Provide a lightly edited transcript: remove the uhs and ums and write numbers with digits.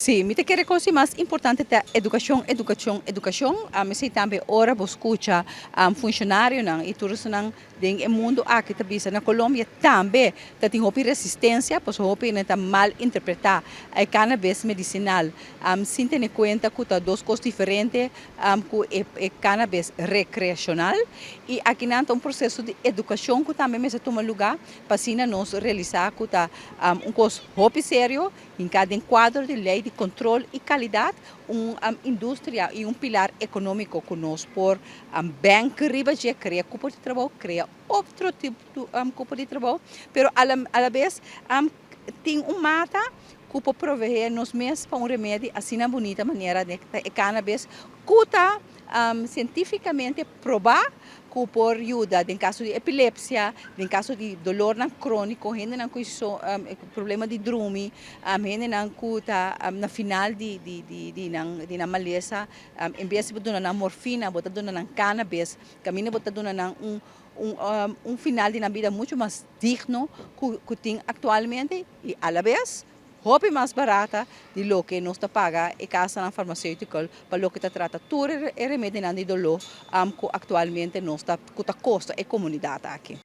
Sim, me te quer coisa mais importante é educação, educação, educação. Me sei também ora escuta funcionário não e tudo não tem o mundo aqui também na Colômbia também tem hopi resistência, pois hopi não tá mal interpretar a cannabis medicinal. Sem ter em conta que tá duas coisas diferentes, que é cannabis recreacional e aqui não tá processo de educação que também me se toma lugar para assim nós realizar que tá coisa hopi sério em cada quadro de lei de controle e qualidade, indústria e pilar econômico que nós por bem que riba já cria cupo de trabalho, cria outro tipo de cupo de trabalho, pero a la vez tem mata que pode prover nos mesmos para remédio assim na bonita maneira de cannabis que está cientificamente provar que pode ajudar em caso de epilepsia, em caso de dolor crônico, gente não com problema de drume, gente não com na final de na maleza, em vez de donar na morfina, bota donar na cannabis, caminho bota donar na final de na vida muito mais digno que tem atualmente e a la vez hobby mais barata de lo que nos paga e casa na farmacêutica para lo que trata tudo e remédio de dolor que atualmente nos custa a comunidade aqui.